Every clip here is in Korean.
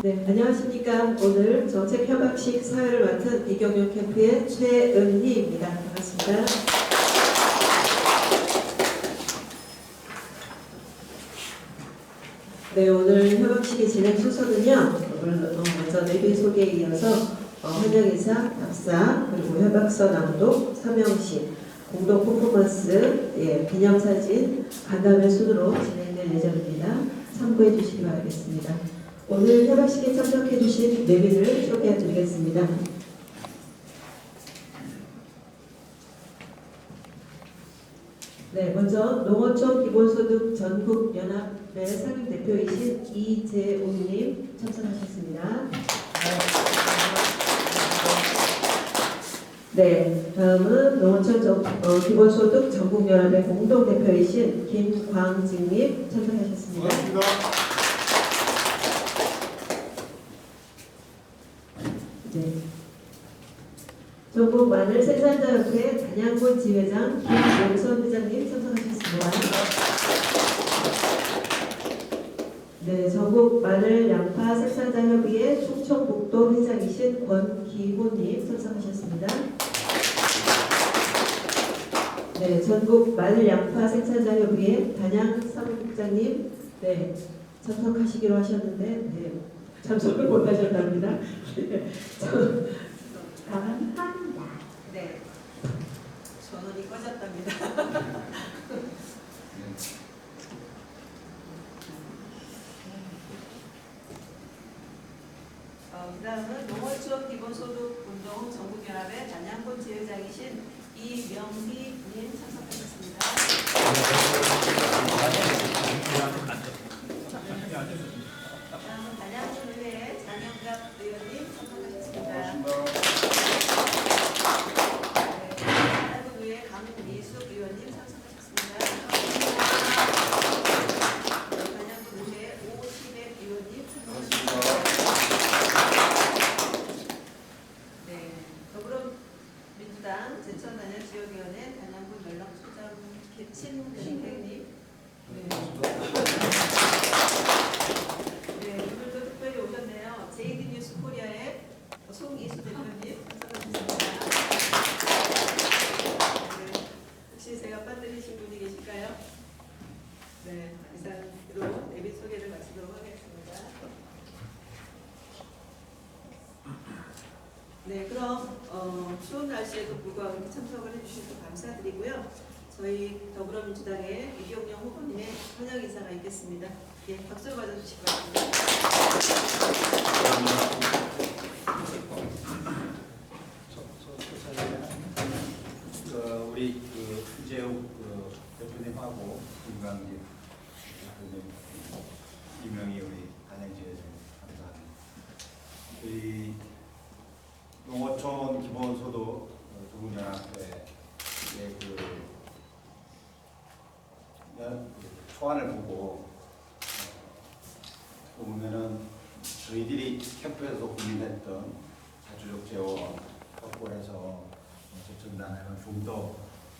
네, 안녕하십니까. 오늘 정책 협약식 사회를 맡은 이경영 캠프의 최은희입니다. 반갑습니다. 네, 오늘 협약식의 진행 순서는요. 먼저 내빈 소개에 이어서 환영인사, 답사, 그리고 협약서 낭독, 서명식, 공동 퍼포먼스, 기념사진, 간담회 순으로 진행될 예정입니다. 참고해 주시기 바라겠습니다. 오늘 협약식에 참석해 주신 내빈을 소개해 드리겠습니다. 네, 먼저 농어촌 기본소득 전국연합회 상임대표이신 이재웅님 참석하셨습니다. 네, 다음은 농어촌 기본소득 전국연합회 공동대표이신 김광진님 참석하셨습니다. 반갑습니다. 네. 전국 마늘 생산자협회 단양군 지회장 김용선 회장님 참석하셨습니다. 네, 전국 마늘 양파 생산자협의회 충청북도 회장이신 권기호님 참석하셨습니다. 네, 전국 마늘 양파 생산자협의회 단양 사무국장님 참석하시기로 하셨는데 참석을 못하셨답니다. 감사합니다. 네, 전원이 꺼졌답니다. 그 다음은 농어촌 기본소득 운동 전국연합회 단양군 지회장이신 이명희님 참석하셨습니다. 다음은 단양군의회 장영갑 의원님 참석하셨습니다. 단양군의회 강미숙 의원님 참석하셨습니다. 단양군의회 오시백 의원님 참석하셨습니다. 더불어민주당 제천단양 지역위원회 단양군 연락소장 김친혜님 오늘도 특별히 오셨네요. JD뉴스 코리아의 송이수 대표님 참석하셨습니다. 혹시 제가 빠뜨리신 분이 계실까요? 네, 이상으로 내빈 소개를 마치도록 하겠습니다. 네, 그럼 추운 날씨에도 불구하고 이렇게 참석을 해주셔서 감사드리고요. 저희 더불어민주당의 이경영 후보님의 환영 인사가 있겠습니다. 예, 박수로 맞아주시기 바랍니다. 우리 이재욱 대표님하고 김광진 대표님, 이명희 우리 단양지회장 감사합니다. 우리 농어촌 기본소득 전국연합회의 초안을 보면은 저희들이 캠프에서 고민했던 자주적 재원 확보해서 제천단에는 좀 더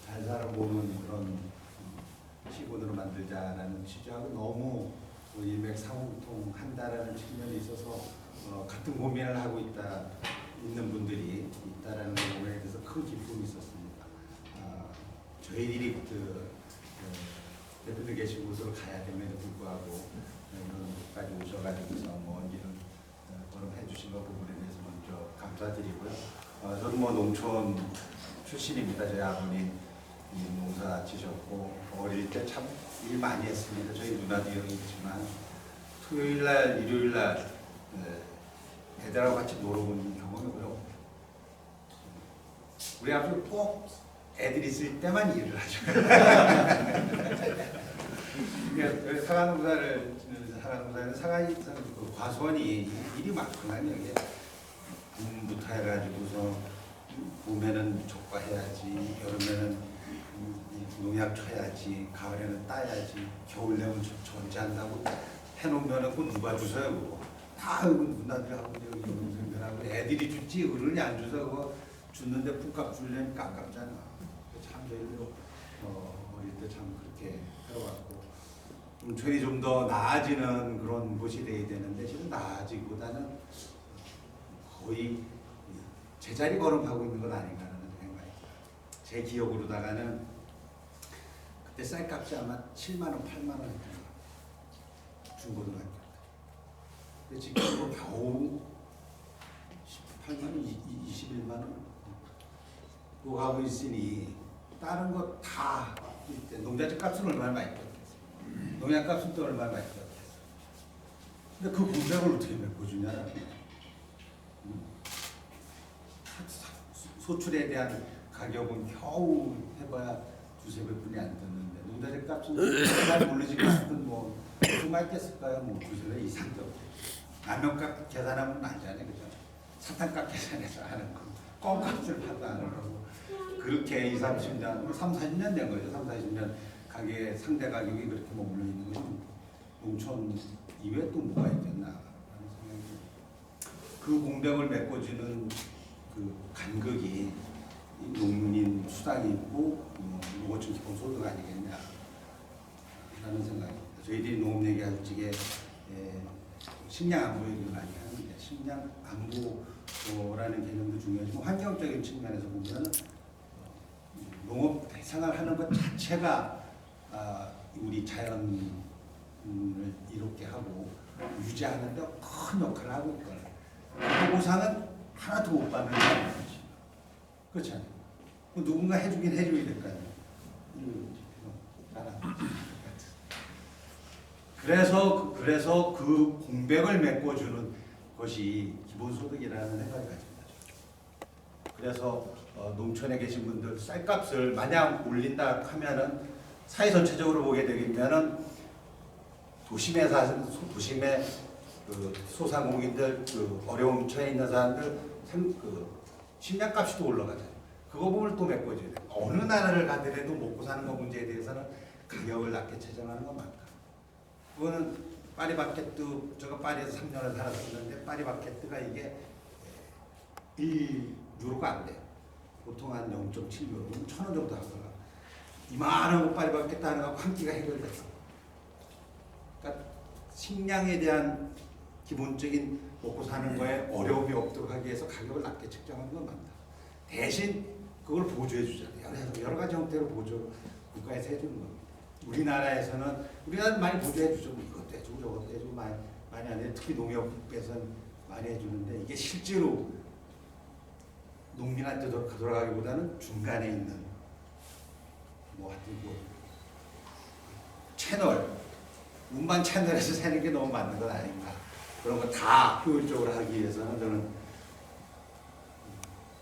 잘 살아보는 그런 시군으로 만들자라는 취지하고 너무 일맥상통한다라는 측면이 있어서 같은 고민을 하고 있는 분들이 있다라는 부분에 대해서 큰 기쁨이 있었습니다. 저희들이 대표들 계신 곳으로 가야 됨에도 불구하고 이런 곳까지 오셔가지고서 먼 길을 걸음해 주신 것 부분에 대해서 먼저 감사드리고요. 저는 농촌 출신입니다. 저희 아버님 농사 지셨고 어릴 때 참 일 많이 했습니다. 저희 누나도 여기 있지만 토요일날, 일요일날 애들하고 같이 놀아본 경험이 거의 없고 우리 아버지 꼭 애들 있을 때만 일을 하죠. 사과농사는 그 과수원이 일이 많구나. 여기 봄부터 해가지고서 봄에는 족과해야지, 여름에는 농약 쳐야지, 가을에는 따야지, 겨울 되면 전지한다고 해놓으면 그거 누가 주세요 그거. 다 누나들하고 여기 동생들하고 애들이 주지 어른이 안 줘서 그거 줬는데 품값 주려면 깝깝잖아. 참 저희도 어릴 때 참 그렇게 해왔고 농촌이 좀 더 나아지는 그런 곳이 돼야 되는데 지금 나아지기보다는 거의 제자리 걸음하고 있는 건 아닌가 하는 생각이. 제 기억으로다가는 그때 쌀값이 아마 7만 원, 8만 원 했던 거 중고등학교. 근데 지금 뭐 겨우 18만 원, 21만 원 뭐 가고 있으니 다른 거 다 농자재 값은 얼마나 많이 뛰었겠어. 농약 값은 또 얼마나 많이 뛰었겠어. 근데 그 공장을 어떻게 메꿔주냐. 소출에 대한 가격은 겨우 해봐야 두세 배뿐이 안 됐는데 농자재 값은 잘 모르지 값은 뭐 정말 깼을까요? 뭐 두세 배 이상도 라면값 계산하면 알잖아요, 그죠? 사탕값 계산해서 하는 거, 껌값을 받아 하는 거고 그렇게 20, 30년, 3, 40년 된 거죠. 3, 40년 가게 상대 가격이 그렇게 머물러 있는 건 농촌 이외에 또 뭐가 있겠나 하는 생각이 그 공백을 메꿔주는 그 간극이 농민 수당이 있고 농어촌 기본 소득 아니겠냐 라는 생각입니다. 저희들이 농업 얘기할 적에 식량 안보 얘기를 많이 하는데 식량 안보라는 개념도 중요하지만 환경적인 측면에서 보면 농업 생활하는 것 자체가 우리 자연을 이롭게 하고 유지하는 데 큰 역할을 하고 있거든요. 그 보상은 하나도 못 받는 거지. 그렇잖아요. 누군가 해주긴 해줘야 될 거 아니에요. 그래서 그 공백을 메꿔주는 것이 기본소득이라는 생각이 가집니다. 그래서 농촌에 계신 분들 쌀값을 만약 올린다 하면은 사회 전체적으로 보게 되면은 도심에 그 소상공인들 그 어려운 처해 있는 사람들 그 식량값이 또 올라가잖아요. 그거 보면 또 메꿔줘야 돼요. 어느 나라를 가더라도 먹고 사는 거 문제에 대해서는 가격을 낮게 책정하는 건 맞다. 그거는 파리바게뜨 제가 파리에서 3년을 살았었는데 파리바게뜨가 이게 1유로가 안 돼요. 보통 한 0.7유로, 1,000원 정도 하더라. 이만한 거 파리바게뜨 하나가 한 끼가 해결됐어. 그러니까 식량에 대한 기본적인 먹고 사는 거에 어려움이 없도록 하기 위해서 가격을 낮게 책정하는 건 맞다. 대신 그걸 보조해 주잖아요. 여러 가지 형태로 보조 국가에서 해주는 겁니다. 우리나라에서는 많이 보조해 주죠. 이것도 해주고 저것도 해주고 많이 안 해요. 특히 농협에서는 많이 해주는데 이게 실제로 농민한테 돌아가기보다는 중간에 있는 뭐 하여튼 뭐 채널 운반 채널에서 사는 게 너무 맞는 건 아닌가. 그런 거 다 효율적으로 하기 위해서는 저는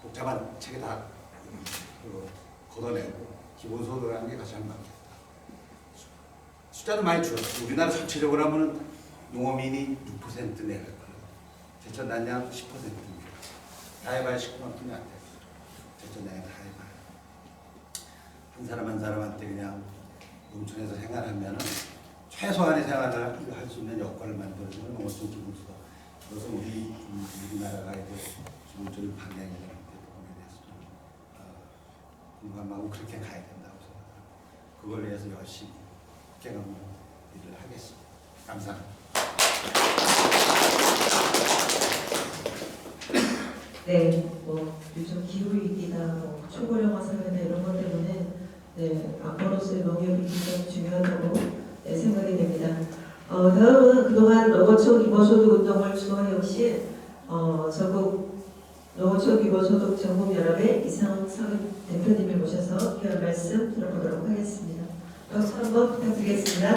복잡한 책에 다 걷어내고 기본소득이라는 게 가장 맞겠다. 숫자도 많이 줄었어요. 우리나라 전체적으로 하면 농어민이 6% 내외 제천 난양 10%입니다. 다 해봐야 19만큼이 안 돼요. 제천 난양 다 해봐야. 한 사람 한 사람한테 그냥 농촌에서 생활하면은 최소한의 생활을 할 수 있는 여건을 만들어주는 농어촌 기본소득. 그래서 우리나라가 이제 기본적인 방향이라는 부분에 대해서 좀 공감하고 그렇게 가야 된다고 생각합니다. 그걸 위해서 열심히 국회의원 일을 하겠습니다. 감사합니다. 네, 뭐 요즘 기후 위기나 뭐 초고령화 사회나 이런 것 때문에 앞으로서의 농협이 굉장히 중요하다고 생각이 됩니다. 다음은 그동안 농어촌 기본소득 운동을 주도해오신 전국 농어촌 기본소득 전국연합의 이상훈 대표님을 모셔서 귀한 말씀 들어보도록 하겠습니다. 박수 한번 부탁드리겠습니다.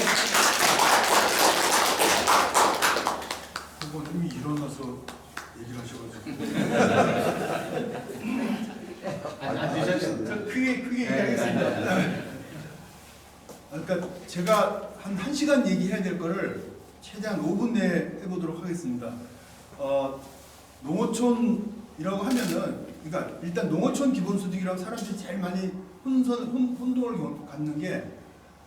후보님이 일어나서 얘기를 하셔가지고 크게 얘기하겠습니다. 그러니까 제가 한 1시간 얘기해야 될 거를 최대한 5분 내에 해보도록 하겠습니다. 농어촌이라고 하면은 그러니까 일단 농어촌 기본소득이라고 사람들이 제일 많이 혼동을 갖는 게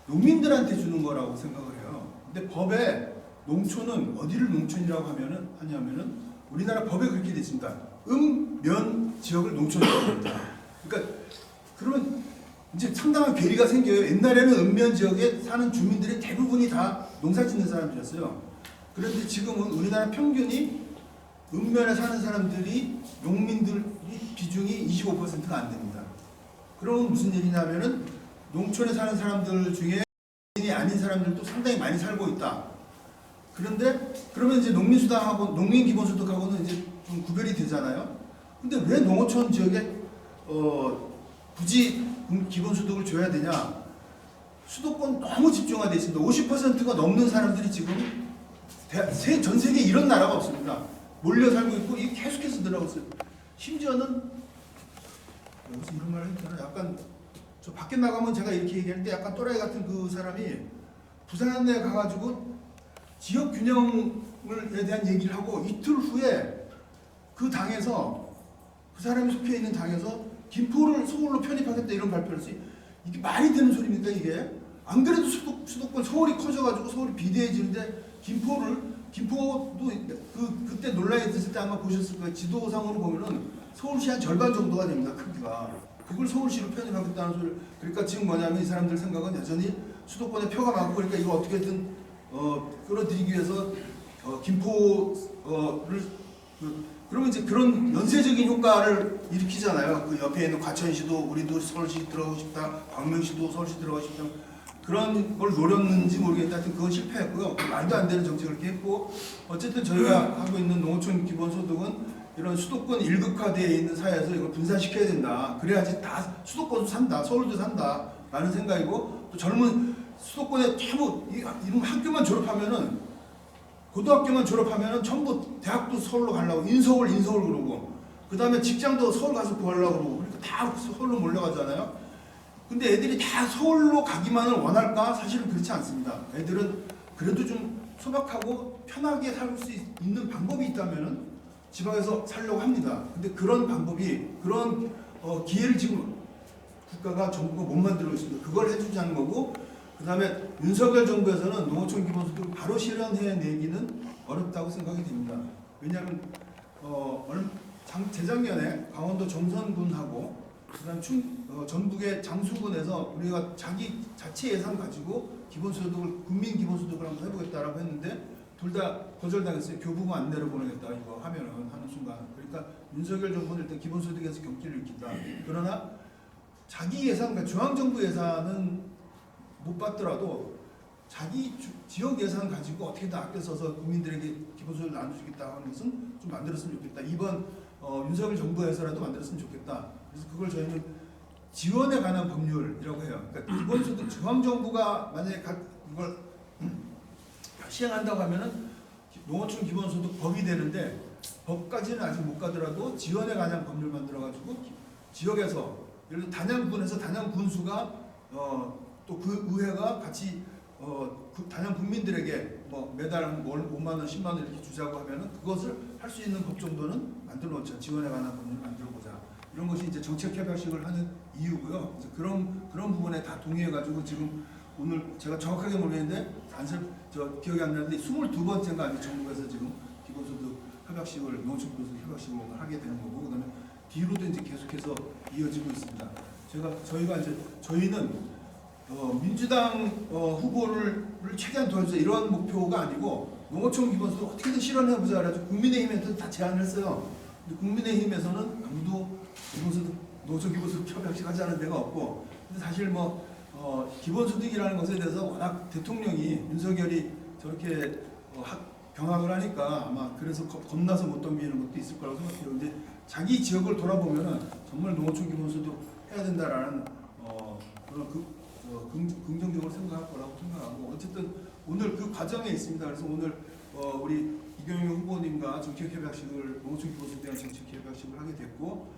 농민들한테 주는 거라고 생각을 해요. 근데 법에 농촌은 어디를 농촌이라고 하냐면은 우리나라 법에 그렇게 되어 있습니다. 면 지역을 농촌이라고 합니다. 그러니까 그러면 이제 상당한 괴리가 생겨요. 옛날에는 읍면 지역에 사는 주민들의 대부분이 다 농사 짓는 사람들이었어요. 그런데 지금은 우리나라 평균이 읍면에 사는 사람들이 농민들이 비중이 25%가 안 됩니다. 그러면 무슨 얘기냐면은 농촌에 사는 사람들 중에 농민이 아닌 사람들도 상당히 많이 살고 있다. 그런데 그러면 이제 농민수당하고 농민기본소득하고는 이제 좀 구별이 되잖아요. 근데 왜 농어촌 지역에 굳이 기본소득을 줘야 되냐? 수도권 너무 집중화되어 있습니다. 50%가 넘는 사람들이 지금 전 세계에 이런 나라가 없습니다. 몰려 살고 있고 이게 계속해서 늘어나고 있어요. 심지어는 여기서 이런 말을 했잖아요. 약간 저 밖에 나가면 제가 이렇게 얘기하는데 약간 또라이 같은 그 사람이 부산에 가가지고 지역 균형에 대한 얘기를 하고 이틀 후에 그 당에서 그 사람이 속해 있는 당에서 김포를 서울로 편입하겠다 이런 발표를 했어요. 이게 말이 되는 소리입니까 이게? 안 그래도 수도권 서울이 커져가지고 서울이 비대해지는데 김포도 그때 논란이 됐을 때 아마 보셨을 거예요. 지도상으로 보면은 서울시 한 절반 정도가 됩니다 크기가. 그걸 서울시로 편입하겠다는 소리. 그러니까 지금 뭐냐면 이 사람들 생각은 여전히 수도권에 표가 많고 그러니까 이거 어떻게든 끌어들이기 위해서 김포를 그러면 이제 그런 연쇄적인 효과를 일으키잖아요. 그 옆에 있는 과천시도 우리도 서울시 들어가고 싶다, 광명시도 서울시 들어가고 싶다 그런 걸 노렸는지 모르겠다. 하여튼 그건 실패했고요. 말도 안 되는 정책을 이렇게 했고 어쨌든 저희가 하고 있는 농어촌 기본소득은 이런 수도권 일극화되어 있는 사회에서 이걸 분산시켜야 된다. 그래야지 다 수도권도 산다, 서울도 산다 라는 생각이고 또 젊은 수도권에 전부 이런 학교만 졸업하면은 고등학교만 졸업하면은 전부 대학도 서울로 가려고 인서울 그러고 그 다음에 직장도 서울 가서 구하려고 그러고 그러니까 다 서울로 몰려가잖아요. 근데 애들이 다 서울로 가기만을 원할까? 사실은 그렇지 않습니다. 애들은 그래도 좀 소박하고 편하게 살 수 있는 방법이 있다면은 지방에서 살려고 합니다. 근데 그런 방법이 그런 기회를 지금 국가가 정부가 못 만들고 있습니다. 그걸 해주지 않는 거고 그 다음에 윤석열 정부에서는 농어촌 기본소득을 바로 실현해내기는 어렵다고 생각이 됩니다. 왜냐하면 재작년에 강원도 정선군하고 그다음 전북의 장수군에서 우리가 자기 자체 예산 가지고 기본소득을 국민 기본소득을 한번 해보겠다라고 했는데 둘 다 거절당했어요. 교부가 안 내려보내겠다 이거 하면은 하는 순간. 그러니까 윤석열 정부는 일단 기본소득에서 경기를 일으킨다. 그러나 자기 예산, 그러니까 중앙정부 예산은 못 받더라도 자기 지역 예산 가지고 어떻게든 아껴 써서 국민들에게 기본소득을 나눠주겠다 하는 것은 좀 만들었으면 좋겠다. 이번 윤석열 정부에서라도 만들었으면 좋겠다. 그래서 그걸 저희는 지원에 관한 법률이라고 해요. 그러니까 기본소득 중앙정부가 만약에 이걸 시행한다고 하면은 농어촌 기본소득 법이 되는데 법까지는 아직 못 가더라도 지원에 관한 법률 만들어가지고 지역에서 예를 들어 단양군에서 단양군수가 또 그 의회가 같이 단양 국민들에게 뭐 매달 한 5만 원, 10만 원 이렇게 주자고 하면은 그것을 할 수 있는 법 정도는 만들어 놓자. 지원에 관한 법률 만들어 보자. 이런 것이 이제 정책 협약식을 하는 이유고요. 그래서 그런 부분에 다 동의해가지고 지금 오늘 제가 정확하게 모르겠는데 기억이 안 나는데 22번째인가 정부에서 지금 기본소득 협약식을 농촌 기본소득 협약식을 하게 되는 거고 그다음에 뒤로도 이제 계속해서 이어지고 있습니다. 저희는 민주당 후보를 최대한 도와주자 이런 목표가 아니고 농어촌 기본소득 어떻게든 실현해보자 그래가지고 국민의힘한테 다 제안을 했어요. 근데 국민의힘에서는 아무도 농어촌 기본소득 협약식 하자는 데가 없고 근데 사실 기본소득이라는 것에 대해서 워낙 대통령이 윤석열이 저렇게 경악을 하니까 아마 그래서 겁나서 못 넘기는 것도 있을 거라고 생각해요. 근데 자기 지역을 돌아보면은 정말 농어촌 기본소득 해야 된다라는 그런 긍정적으로 생각할 거라고 생각하고 어쨌든 오늘 그 과정에 있습니다. 그래서 오늘 우리 이경영 후보님과 정책협약식을 농어촌 기본소득에 대한 정책협약식을 하게 됐고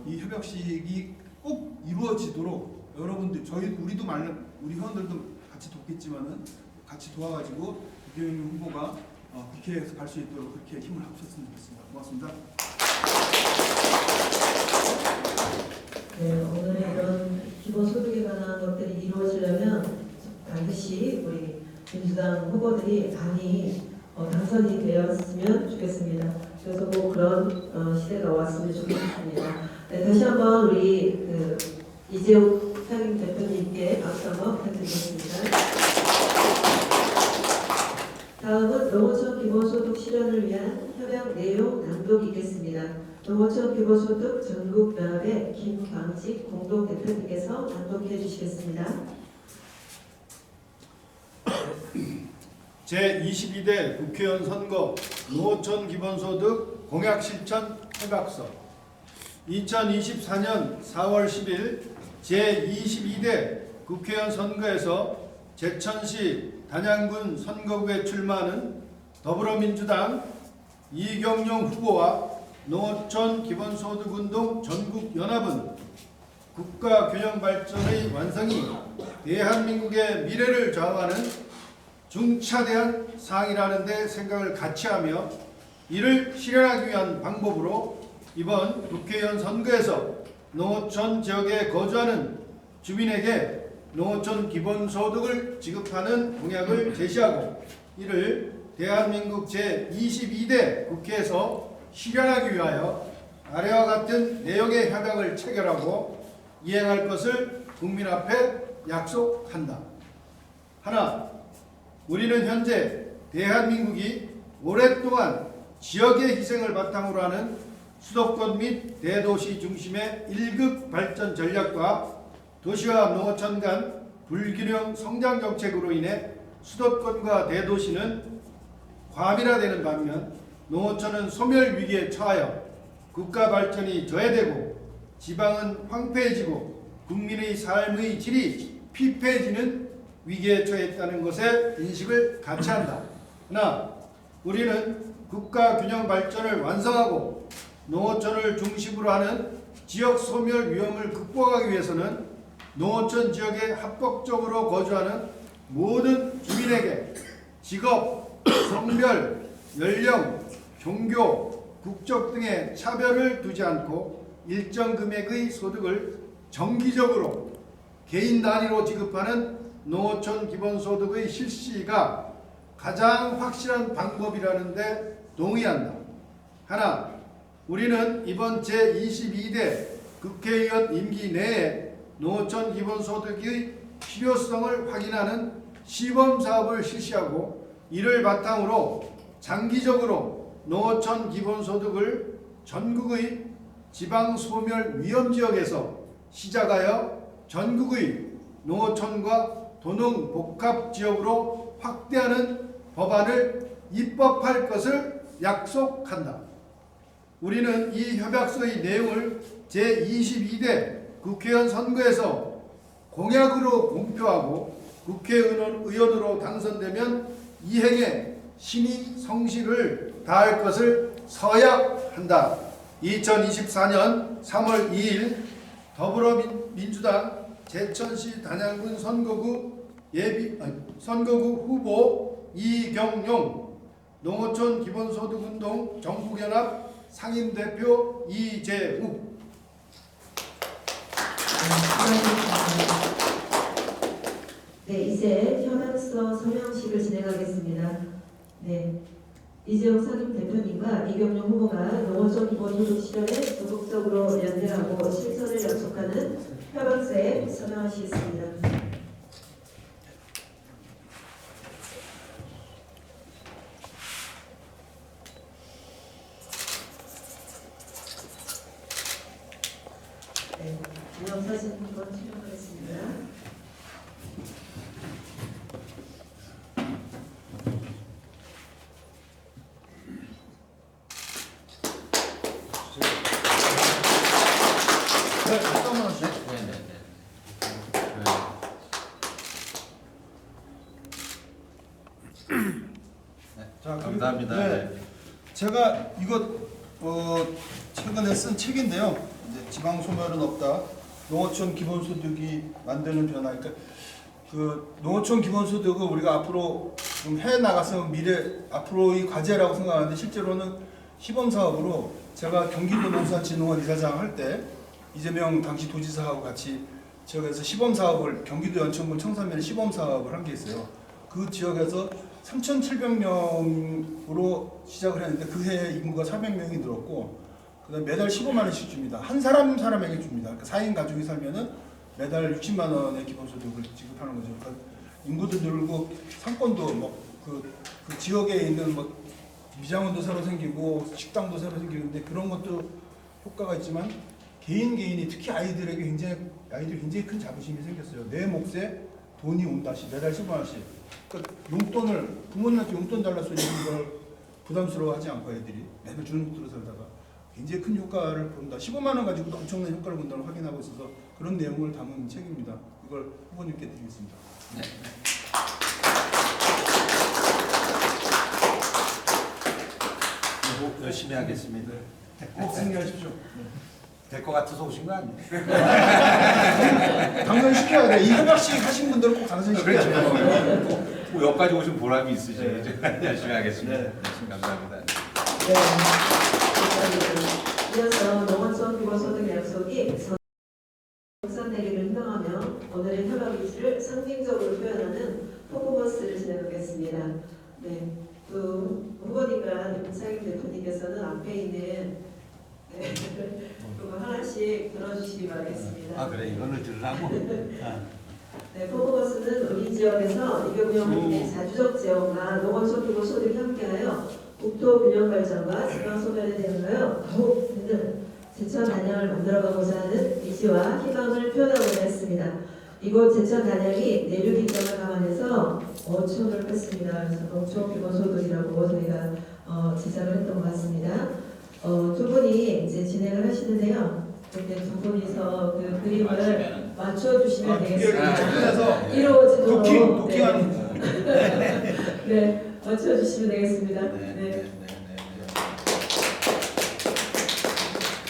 이 협약식이 꼭 이루어지도록 여러분들 우리 회원들도 같이 돕겠지만은 같이 도와가지고 이경영 후보가 국회에서 갈 수 있도록 그렇게 힘을 합쳤으면 좋겠습니다. 고맙습니다. 네, 오늘의 이런 기본소득에 관한 것들이 이루어지려면 반드시 우리 민주당 후보들이 많이 당선이 되었으면 좋겠습니다. 그래서 그런 시대가 왔으면 좋겠습니다. 네, 다시 한번 우리 이재욱 상임 대표님께 박수 한번 부탁드리겠습니다. 다음은 농어촌 기본소득 실현을 위한 협약 내용 낭독이겠습니다. 농어촌 기본소득 전국연합의 김광직 공동대표님께서 낭독해 주시겠습니다. 제22대 국회의원 선거 농어촌 기본소득 공약 실천 협약서 2024년 4월 10일 제22대 국회의원 선거에서 제천시 단양군 선거구에 출마하는 더불어민주당 이경용 후보와 농어촌 기본소득운동 전국연합은 국가균형발전의 완성이 대한민국의 미래를 좌우하는 중차대한 사항이라는 데 생각을 같이 하며 이를 실현하기 위한 방법으로 이번 국회의원 선거에서 농어촌 지역에 거주하는 주민에게 농어촌 기본소득을 지급하는 공약을 제시하고 이를 대한민국 제22대 국회에서 실현하기 위하여 아래와 같은 내용의 협약을 체결하고 이행할 것을 국민 앞에 약속한다. 하나, 우리는 현재 대한민국이 오랫동안 지역의 희생을 바탕으로 하는 수도권 및 대도시 중심의 1급 발전 전략과 도시와 농어촌 간 불균형 성장 정책으로 인해 수도권과 대도시는 과밀화되는 반면 농어촌은 소멸 위기에 처하여 국가 발전이 저해되고 지방은 황폐해지고 국민의 삶의 질이 피폐해지는 위기에 처했다는 것에 인식을 같이 한다. 하나, 우리는 국가 균형 발전을 완성하고 농어촌을 중심으로 하는 지역 소멸 위험을 극복하기 위해서는 농어촌 지역에 합법적으로 거주하는 모든 주민에게 직업, 성별, 연령, 종교, 국적 등의 차별을 두지 않고 일정 금액의 소득을 정기적으로 개인 단위로 지급하는 농어촌 기본소득의 실시가 가장 확실한 방법이라는 데 동의한다. 하나, 우리는 이번 제22대 국회의원 임기 내에 농어촌 기본소득의 필요성을 확인하는 시범사업을 실시하고 이를 바탕으로 장기적으로 농어촌 기본소득을 전국의 지방소멸 위험지역에서 시작하여 전국의 농어촌과 도농복합지역으로 확대하는 법안을 입법할 것을 약속한다. 우리는 이 협약서의 내용을 제22대 국회의원 선거에서 공약으로 공표하고 국회의원으로 당선되면 이행에 신의 성실을 다할 것을 서약한다. 2024년 3월 2일 더불어민주당 제천시 단양군 선거구 후보 이경용, 농어촌 기본소득운동 전국연합 상임대표 이재욱. 네, 이제 협약서 서명식을 진행하겠습니다. 네, 이재욱 상임대표님과 이경용 후보가 농어촌 기본소득 실현에 적극적으로 연대하고 실천을 약속하는 협약서에 서명하시겠습니다. 네, 기념사진 한번 촬영하겠습니다. 네, 잠깐만 하시죠. 자, 감사합니다. 네. 제가 이거 최근에 쓴 책인데요. 이제 지방 소멸은 없다. 농어촌 기본소득이 만드는 변화. 그러니까 그 농어촌 기본소득을 우리가 앞으로 좀 해 나가서 미래 앞으로의 과제라고 생각하는데 실제로는 시범 사업으로 제가 경기도 농수산진흥원 이사장 할 때 이재명 당시 도지사하고 같이 지역에서 시범 사업을 경기도 연천군 청산면에 시범 사업을 한 게 있어요. 그 지역에서 3,700명으로 시작을 했는데 그 해에 인구가 400명이 늘었고 그다음 매달 15만 원씩 줍니다. 한 사람에게 줍니다. 그러니까 4인 가족이 살면은 매달 60만 원의 기본소득을 지급하는 거죠. 그러니까 인구도 늘고 상권도 그 지역에 있는 미장원도 새로 생기고 식당도 새로 생기는데 그런 것도 효과가 있지만 개인이 특히 아이들이 굉장히 큰 자부심이 생겼어요. 내 몫에 돈이 온다. 매달 10만 원씩. 그러니까 용돈을 부모님한테 용돈 달라 소리 하는 걸 부담스러워하지 않고 애들이 매달 주는 것으로 살다가 굉장히 큰 효과를 본다. 15만 원 가지고도 엄청난 효과를 본다는 걸 확인하고 있어서 그런 내용을 담은 책입니다. 이걸 후보님께 드리겠습니다. 네. 열심히 하겠습니다. 꼭 승리하십시오. 될 것 같아서 오신 거 아니에요? 당선시켜야 돼. 이 협약식 하신 분들은 꼭 당선시켜야 돼요. 뭐 여기까지 오신 보람이 있으시죠. 네. 열심히 하겠습니다. 네. 감사합니다. 네. 이어서 농어촌 기본소득 약속이 성산되기를 희망하며 오늘의 협약 이슈를 상징적으로 표현하는 퍼포먼스를 진행하겠습니다. 네. 그 후보님과 임창임 대표님께서는 앞에 있는 그거 하나씩 들어주시기 바라겠습니다. 아 그래 이거를 들으라고? 네, 퍼포먼스는 우리 지역에서 이경영 자주적 지역과 농어촌 기본소득이 함께하여 국토 균형 발전과 지방 소멸에 대하여 더욱 드는 제천 단양을 만들어가고자 하는 의지와 희망을 표현하고자 했습니다. 이곳 제천 단양이 내륙 입장을 감안해서 어촌을 뺐습니다. 그래서 농촌 기본소득이라고 저희가 제작을 했던 것 같습니다. 두 분이 이제 진행을 하시는데요. 근데 두 분이서 그 그림을 맞춰주시면 되겠습니다. 이루어지도록 도킹하는 네, 맞춰주시면 되겠습니다. 네.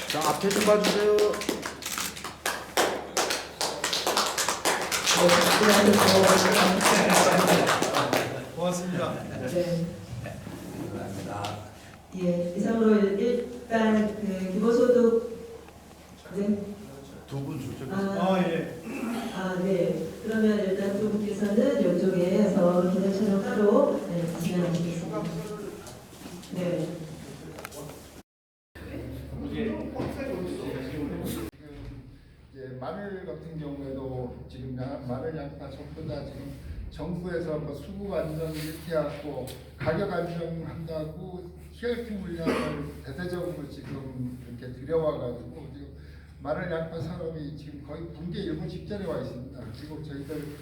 자, 앞에 좀 봐주세요. 고맙습니다. 네. 예, 이상으로 일단 그 기본소득 네. 두분 주죠. 예. 네. 그러면 일단 두 분께서는 이쪽에서 기념 촬영 따로 진행하시겠습니다. 네. 이제 마늘 같은 경우에도 지금 마늘 양파 전부 다 지금 정부에서 뭐 수급 안정 이렇게 하고 가격 안정한다고 TRP 물량을 대대적으로 지금 이렇게 들여와가지고 지금 마늘 양파 산업이 지금 거의 붕괴 일보 직전에 와 있습니다. 그리고 저희들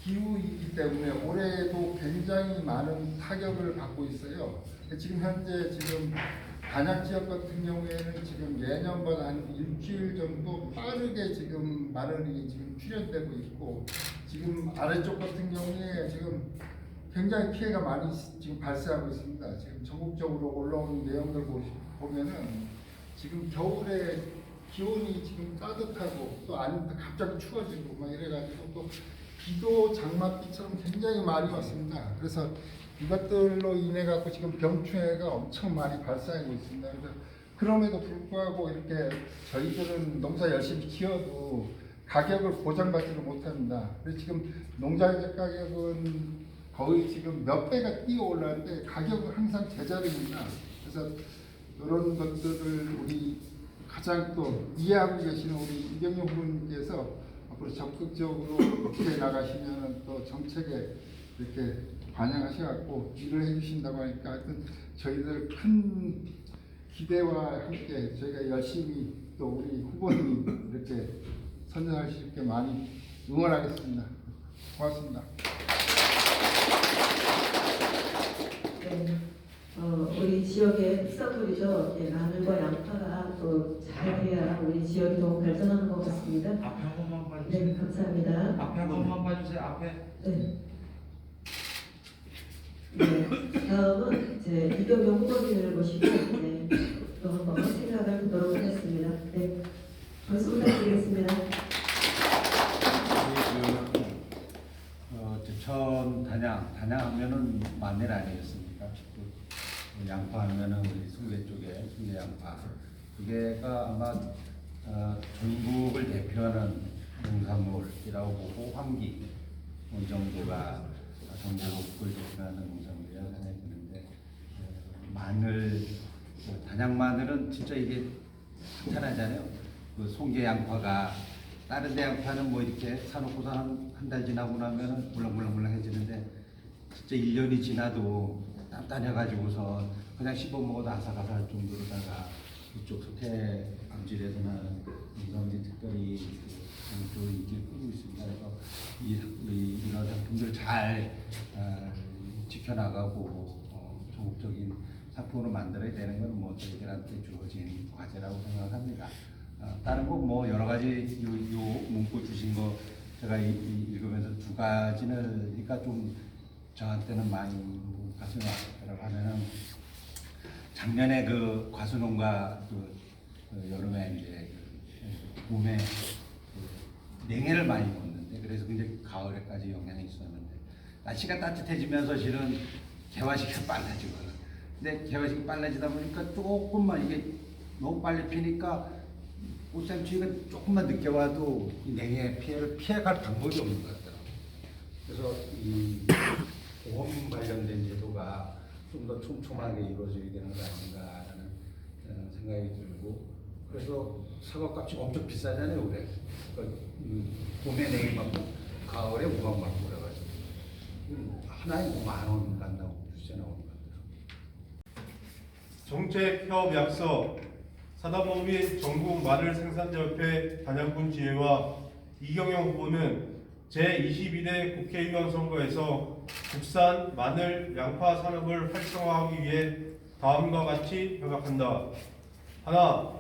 기후이기 때문에 올해도 굉장히 많은 타격을 받고 있어요. 지금 현재 지금 단양 지역 같은 경우에는 지금 예년보다 한 일주일 정도 빠르게 지금 마늘이 지금 출현되고 있고, 지금 아래쪽 같은 경우에 지금 굉장히 피해가 많이 지금 발생하고 있습니다. 지금 전국적으로 올라오는 내용들 보면은 지금 겨울에 기온이 지금 따뜻하고 또 아니면 갑자기 추워지고 막 이래가지고 또 비도 장맛비처럼 굉장히 많이 왔습니다. 그래서 이것들로 인해 갖고 지금 병충해가 엄청 많이 발생하고 있습니다. 그래서 그럼에도 불구하고 이렇게 저희들은 농사 열심히 지어도 가격을 보장받지를 못합니다. 그래서 지금 농자재 가격은 거의 지금 몇 배가 뛰어 올랐는데 가격은 항상 제자리입니다. 그래서 이런 것들을 우리 가장 또 이해하고 계시는 우리 이경영 후보님께서 앞으로 적극적으로 어떻게 나가시면 또 정책에 이렇게 반영하셔갖고 일을 해주신다고 하니까 하여튼 저희들 큰 기대와 함께 저희가 열심히 또 우리 후보님 이렇게 선전할 수 있게 많이 응원하겠습니다. 고맙습니다. 네. 우리 지역의 특산물이죠. 예, 마늘과 양파가 또 잘 돼야 우리 지역이 더 발전하는 것 같습니다. 앞에 한 번만 봐주세요. 네, 감사합니다. 앞에 한 번만 봐주세요. 앞에. 네. 네. 다음은 이제 이경영 후보님을 모시고 또 한번 생각을 보도록 하겠습니다. 네. 박수 부탁드리겠습니다. 제천 단양하면은 마늘 아니겠습니까? 양파 하면은 우리 순계 쪽에 순계 양파. 이게가 아마 전국을 대표하는 농산물이라고 보고 환기 이 정도가 전국을 대표하는 농산물이라고 생각이 드는데 마늘 단양 마늘은 진짜 이게 탄탄하잖아요. 그 송계 양파가 다른 데 양파는 뭐 이렇게 사놓고서 한 달 지나고 나면은 물렁물렁해지는데 진짜 1년이 지나도 단단해가지고서 그냥 씹어 먹어도 아삭아삭할 정도로다가 이쪽 석회 암질에서는 이런 특별히 또 인기를 끌고 있습니다. 그래서 이런 상품들 잘 지켜나가고 전국적인 상품으로 만들어야 되는 건 뭐 저희들한테 주어진 과제라고 생각합니다. 다른 거 뭐 여러 가지 요 문구 주신 거 제가 읽으면서 두 가지는 그러니까 좀 저한테는 많이 가슴이 아프더라고 하면은 작년에 그 과수농가 여름에 이제 봄에 냉해를 많이 먹는데 그래서 굉장히 가을에까지 영향이 있었는데 날씨가 따뜻해지면서 실은 개화식이 빨라지거든. 근데 개화식이 빨라지다 보니까 조금만 이게 너무 빨리 피니까 꽃샘추위가 조금만 늦게 와도 이 냉해 피해를 피해갈 방법이 없는 것 같더라고요. 그래서 이 보험 관련된 제도가 좀 더 촘촘하게 이루어져야 되는 거 아닌가라는 생각이 들고 그래서 사과값이 엄청 비싸잖아요 올해. 그러니까 봄에 냉해 받고 가을에 우박 받고 그래가지고 하나에 5만 원 간다고 주제 나오는 것 같아요. 정책 협업 약서 사단법인 전국 마늘 생산자협회 단양군 지회와 이경영 후보는 제22대 국회의원 선거에서 국산 마늘, 양파 산업을 활성화하기 위해 다음과 같이 협약한다. 하나,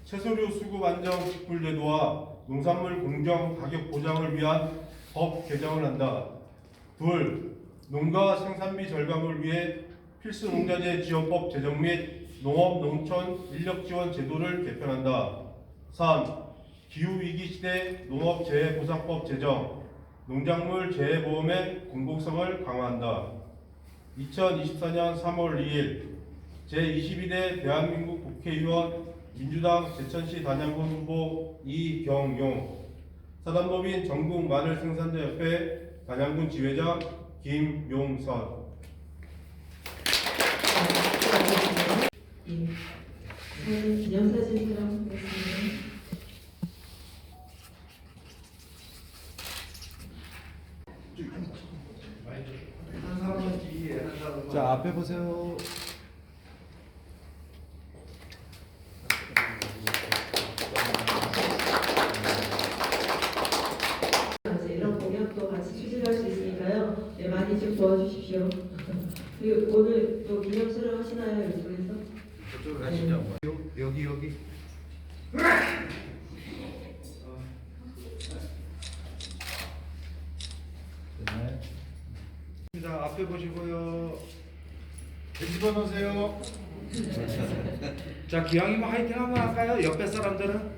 채소류 수급 안정 직불제도와 농산물 공정 가격 보장을 위한 법 개정을 한다. 둘, 농가 생산비 절감을 위해 필수 농자재 지원법 제정 및 농업 농촌 인력 지원 제도를 개편한다. 3. 기후 위기 시대 농업 재해 보상법 제정, 농작물 재해 보험의 공공성을 강화한다. 2024년 3월 2일 제22대 대한민국 국회의원 민주당 제천시 단양군 후보 이경용, 사단법인 전국 마늘 생산자협회 단양군 지회장 김용선. 사진 기념사진 촬영하겠습니다. 자 앞에 보세요. 이런 공약도 같이 추진할 수 있으니까요. 네, 많이 좀 도와주십시오. 그리고 오늘 또 기념 촬영 하시나요 이쪽에서? 저쪽으로 가시죠. 여기. 네. 자, 앞에 보시고요. 집어 넣으세요. 자 기왕이면 화이팅 한번 할까요? 옆에 사람들은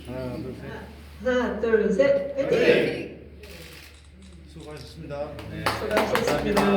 하나 둘 셋. 하나, 둘, 셋, 화이팅! 수고하셨습니다. 수고하셨습니다.